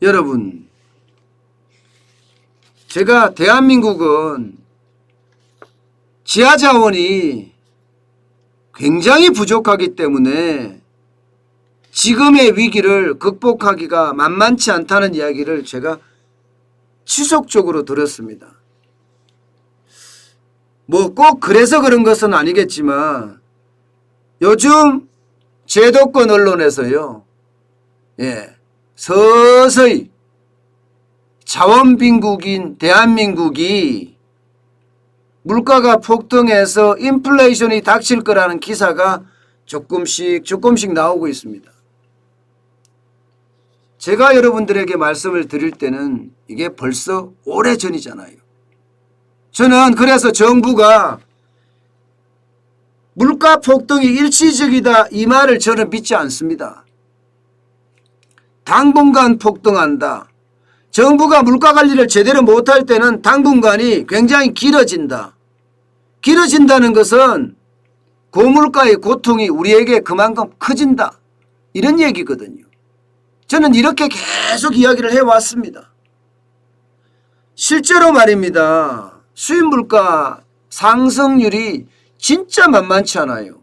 여러분, 제가 대한민국은 지하자원이 굉장히 부족하기 때문에 지금의 위기를 극복하기가 만만치 않다는 이야기를 제가 지속적으로 들었습니다. 뭐 꼭 그래서 그런 것은 아니겠지만 요즘 제도권 언론에서요, 서서히 자원빈국인 대한민국이 물가가 폭등해서 인플레이션이 닥칠 거라는 기사가 조금씩 나오고 있습니다. 제가 여러분들에게 말씀을 드릴 때는 이게 벌써 오래전이잖아요. 저는 그래서 정부가 물가 폭등이 일시적이다 이 말을 저는 믿지 않습니다. 당분간 폭등한다. 정부가 물가 관리를 제대로 못할 때는 당분간이 굉장히 길어진다. 길어진다는 것은 고물가의 고통이 우리에게 그만큼 커진다. 이런 얘기거든요. 저는 이렇게 계속 이야기를 해왔습니다. 실제로 말입니다. 수입물가 상승률이 진짜 만만치 않아요.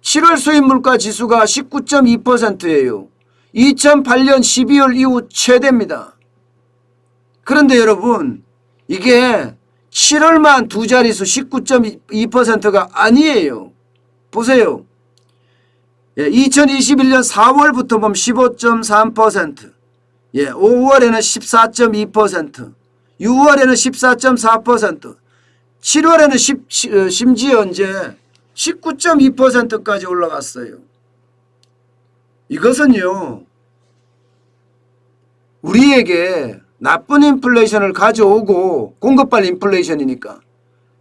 7월 수입물가 지수가 19.2%예요. 2008년 12월 이후 최대입니다. 그런데 여러분, 이게 7월만 두 자릿수 19.2%가 아니에요. 보세요. 2021년 4월부터 보면 15.3%, 5월에는 14.2%, 6월에는 14.4%, 7월에는 심지어 이제 19.2%까지 올라갔어요. 이것은요, 우리에게 나쁜 인플레이션을 가져오고 공급발 인플레이션이니까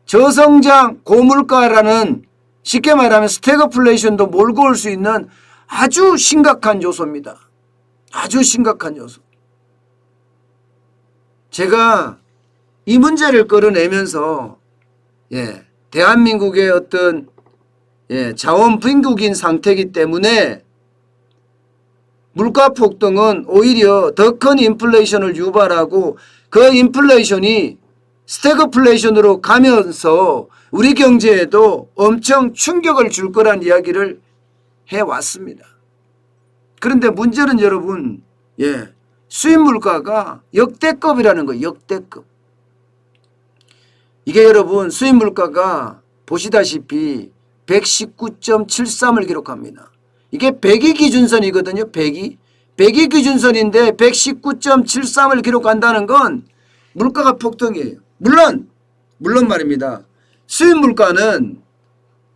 저성장 고물가라는, 쉽게 말하면 스태그플레이션도 몰고 올 수 있는 아주 심각한 요소입니다. 아주 심각한 요소. 제가 이 문제를 끌어내면서 대한민국의 어떤 자원 빈국인 상태이기 때문에 물가 폭등은 오히려 더 큰 인플레이션을 유발하고 그 인플레이션이 스태그플레이션으로 가면서 우리 경제에도 엄청 충격을 줄 거란 이야기를 해왔습니다. 그런데 문제는 여러분, 수입 물가가 역대급이라는 거예요. 역대급. 이게 여러분 수입 물가가 보시다시피 119.73을 기록합니다. 이게 100이 기준선이거든요. 100이 기준선인데 119.73을 기록한다는 건 물가가 폭등이에요. 물론 말입니다. 수입 물가는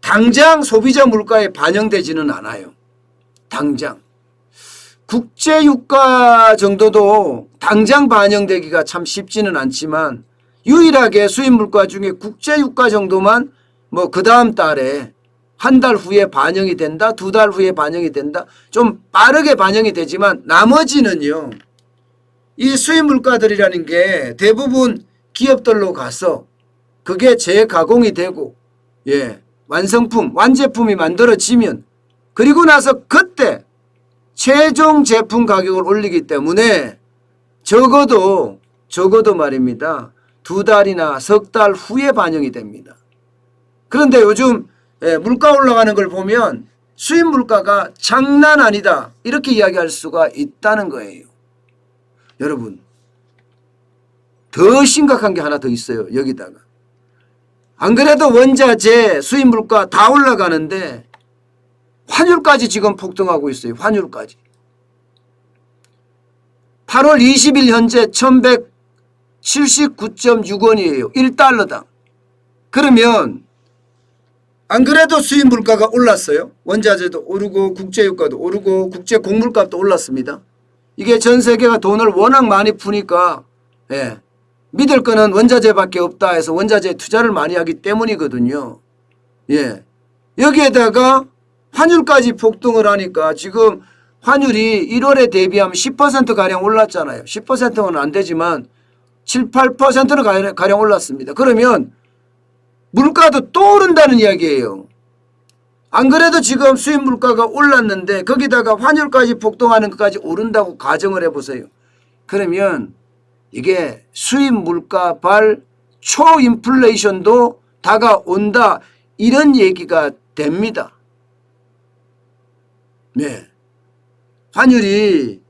당장 소비자 물가에 반영되지는 않아요. 당장. 국제 유가 정도도 당장 반영되기가 참 쉽지는 않지만 유일하게 수입 물가 중에 국제 유가 정도만 뭐 그 다음 달에 한 달 후에 반영이 된다, 두 달 후에 반영이 된다, 좀 빠르게 반영이 되지만 나머지는요, 이 수입 물가들이라는 게 대부분 기업들로 가서 그게 재가공이 되고 완성품, 완제품이 만들어지면 그리고 나서 그때 최종 제품 가격을 올리기 때문에 적어도 말입니다. 두 달이나 석 달 후에 반영이 됩니다. 그런데 요즘 물가 올라가는 걸 보면 수입 물가가 장난 아니다 이렇게 이야기할 수가 있다는 거예요. 여러분, 더 심각한 게 하나 더 있어요. 여기다가 안 그래도 원자재 수입 물가 다 올라가는데 환율까지 지금 폭등하고 있어요. 환율까지. 8월 20일 현재 1179.6원이에요. 1달러당. 그러면 안 그래도 수입 물가가 올랐어요. 원자재도 오르고 국제유가도 오르고 국제 곡물값도 올랐습니다. 이게 전 세계가 돈을 워낙 많이 푸니까 믿을 거는 원자재밖에 없다 해서 원자재에 투자를 많이 하기 때문이거든요. 여기에다가 환율까지 폭등을 하니까 지금 환율이 1월에 대비하면 10%가량 올랐잖아요. 10%는 안 되지만 7, 8%는 가량 올랐습니다. 그러면 물가도 또 오른다는 이야기예요. 안 그래도 지금 수입 물가가 올랐는데 거기다가 환율까지 폭등하는 것까지 오른다고 가정을 해보세요. 그러면 이게 수입 물가 발 초인플레이션도 다가온다 이런 얘기가 됩니다. 네. 환율이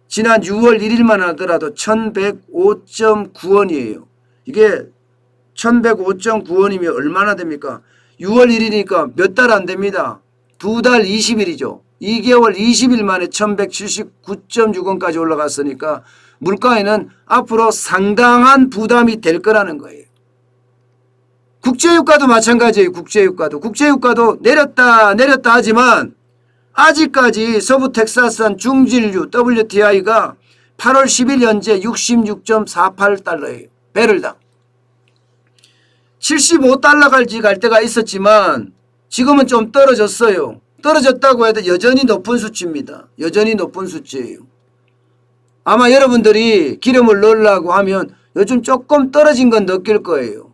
지난 6월 1일만 하더라도 1105.9원이에요. 이게 1105.9원이면 얼마나 됩니까? 6월 1일이니까 몇 달 안 됩니다. 2달 20일이죠. 2개월 20일 만에 1179.6원까지 올라갔으니까 물가에는 앞으로 상당한 부담이 될 거라는 거예요. 국제유가도 마찬가지예요. 국제유가도 내렸다 하지만 아직까지 서부 텍사스산 중진유 WTI가 8월 10일 현재 66.48달러예요. 배럴당. 75달러까지 갈 때가 있었지만 지금은 좀 떨어졌어요. 떨어졌다고 해도 여전히 높은 수치입니다. 여전히 높은 수치예요. 아마 여러분들이 기름을 넣으려고 하면 요즘 조금 떨어진 건 느낄 거예요.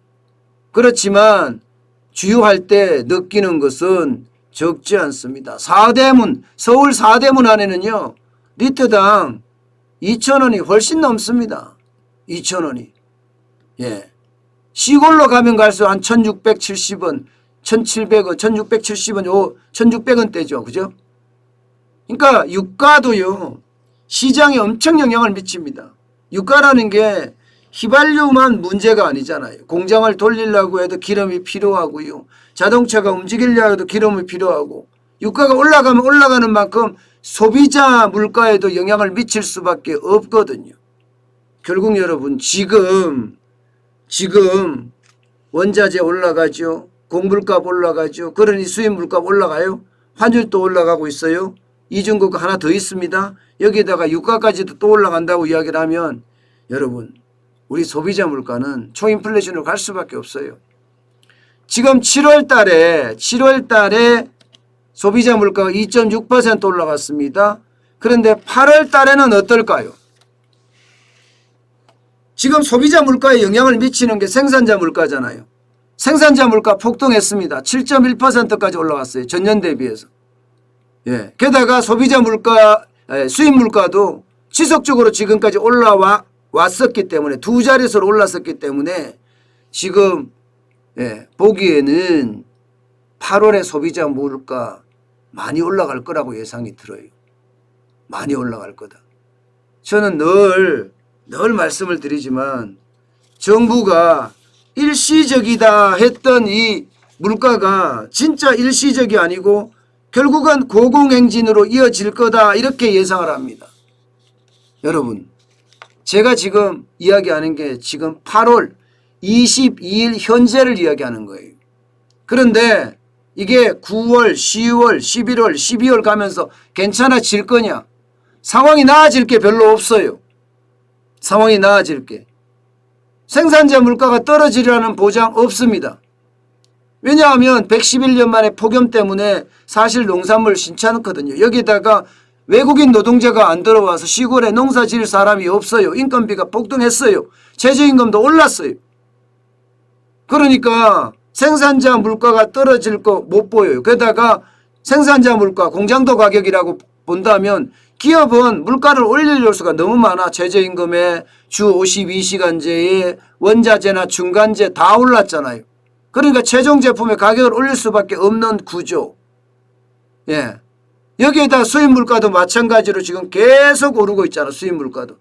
그렇지만 주유할 때 느끼는 것은 적지 않습니다. 서울 4대문 안에는요. 리터당 2,000원이 훨씬 넘습니다. 2,000원이. 시골로 가면 갈수록 한 1,670원, 1,700원, 1,670원, 1,600원대죠. 그죠? 그러니까 유가도요. 시장에 엄청 영향을 미칩니다. 유가라는 게 휘발유만 문제가 아니잖아요. 공장을 돌리려고 해도 기름이 필요하고요. 자동차가 움직이려고 해도 기름이 필요하고 유가가 올라가면 올라가는 만큼 소비자 물가에도 영향을 미칠 수밖에 없거든요. 결국 여러분 지금 원자재 올라가죠. 공물값 올라가죠. 그러니 수입 물값 올라가요. 환율도 올라가고 있어요. 이중국가 하나 더 있습니다. 여기에다가 유가까지도 또 올라간다고 이야기를 하면 여러분 우리 소비자 물가는 초인플레이션으로 갈 수밖에 없어요. 지금 7월 달에 소비자 물가가 2.6% 올라갔습니다. 그런데 8월 달에는 어떨까요? 지금 소비자 물가에 영향을 미치는 게 생산자 물가잖아요. 생산자 물가 폭등했습니다. 7.1%까지 올라갔어요. 전년 대비해서. 게다가 소비자 물가, 수입 물가도 지속적으로 지금까지 올라왔었기 때문에 두 자릿수로 올랐었기 때문에 지금 보기에는 8월에 소비자 물가 많이 올라갈 거라고 예상이 들어요. 많이 올라갈 거다. 저는 늘 말씀을 드리지만 정부가 일시적이다 했던 이 물가가 진짜 일시적이 아니고 결국은 고공행진으로 이어질 거다 이렇게 예상을 합니다. 여러분 제가 지금 이야기하는 게 지금 8월 22일 현재를 이야기하는 거예요. 그런데 이게 9월, 10월, 11월, 12월 가면서 괜찮아질 거냐? 상황이 나아질 게 별로 없어요. 상황이 나아질 게. 생산자 물가가 떨어지리라는 보장 없습니다. 왜냐하면 111년 만에 폭염 때문에 사실 농산물 신찮거든요. 여기다가 외국인 노동자가 안 들어와서 시골에 농사 지을 사람이 없어요. 인건비가 폭등했어요. 최저임금도 올랐어요. 그러니까 생산자 물가가 떨어질 거 못 보여요. 게다가 생산자 물가, 공장도 가격이라고 본다면 기업은 물가를 올릴 요소가 너무 많아. 최저임금에 주 52시간제에 원자재나 중간재 다 올랐잖아요. 그러니까 최종 제품의 가격을 올릴 수밖에 없는 구조. 여기에다 수입 물가도 마찬가지로 지금 계속 오르고 있잖아. 수입 물가도.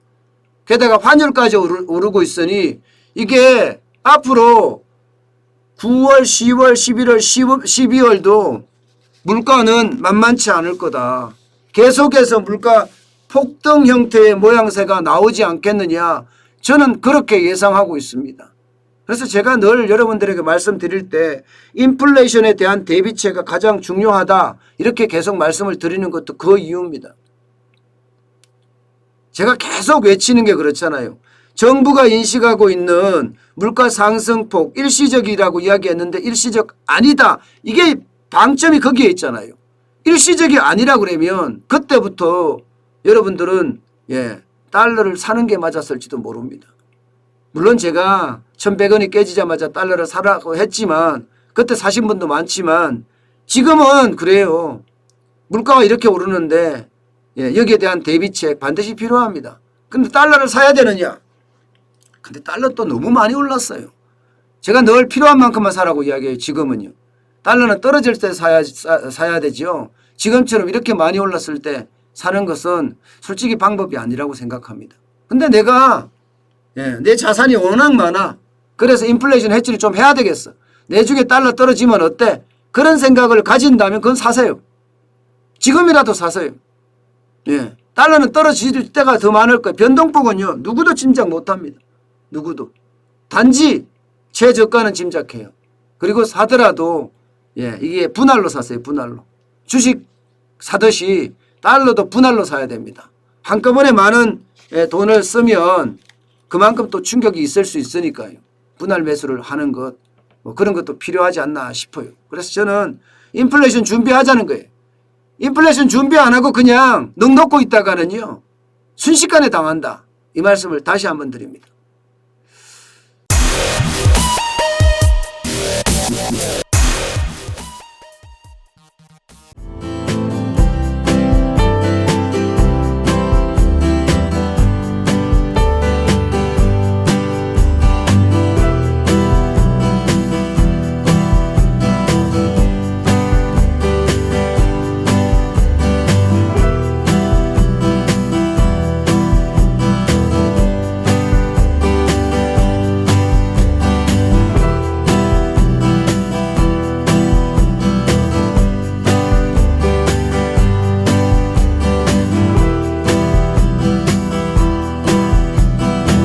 게다가 환율까지 오르고 있으니 이게 앞으로 9월, 10월, 11월, 12월도 물가는 만만치 않을 거다. 계속해서 물가 폭등 형태의 모양새가 나오지 않겠느냐. 저는 그렇게 예상하고 있습니다. 그래서 제가 늘 여러분들에게 말씀드릴 때 인플레이션에 대한 대비책가 가장 중요하다. 이렇게 계속 말씀을 드리는 것도 그 이유입니다. 제가 계속 외치는 게 그렇잖아요. 정부가 인식하고 있는 물가 상승폭 일시적이라고 이야기했는데 일시적 아니다. 이게 방점이 거기에 있잖아요. 일시적이 아니라 그러면 그때부터 여러분들은 달러를 사는 게 맞았을지도 모릅니다. 물론 제가 1,100원이 깨지자마자 달러를 사라고 했지만 그때 사신 분도 많지만 지금은 그래요. 물가가 이렇게 오르는데 여기에 대한 대비책 반드시 필요합니다. 근데 달러를 사야 되느냐? 근데 달러 또 너무 많이 올랐어요. 제가 늘 필요한 만큼만 사라고 이야기해요. 지금은요. 달러는 떨어질 때 사야 되죠. 지금처럼 이렇게 많이 올랐을 때 사는 것은 솔직히 방법이 아니라고 생각합니다. 근데 내가 내 자산이 워낙 많아. 그래서 인플레이션 해지를 좀 해야 되겠어. 내중에 달러 떨어지면 어때? 그런 생각을 가진다면 그건 사세요. 지금이라도 사세요. 달러는 떨어질 때가 더 많을 거예요. 변동폭은요. 누구도 짐작 못합니다. 누구도. 단지 최저가는 짐작해요. 그리고 사더라도 이게 분할로 사세요. 분할로. 주식 사듯이 달러도 분할로 사야 됩니다. 한꺼번에 많은 돈을 쓰면 그만큼 또 충격이 있을 수 있으니까요. 분할 매수를 하는 것 뭐 그런 것도 필요하지 않나 싶어요. 그래서 저는 인플레이션 준비하자는 거예요. 인플레이션 준비 안 하고 그냥 넋 놓고 있다가는요. 순식간에 당한다. 이 말씀을 다시 한번 드립니다.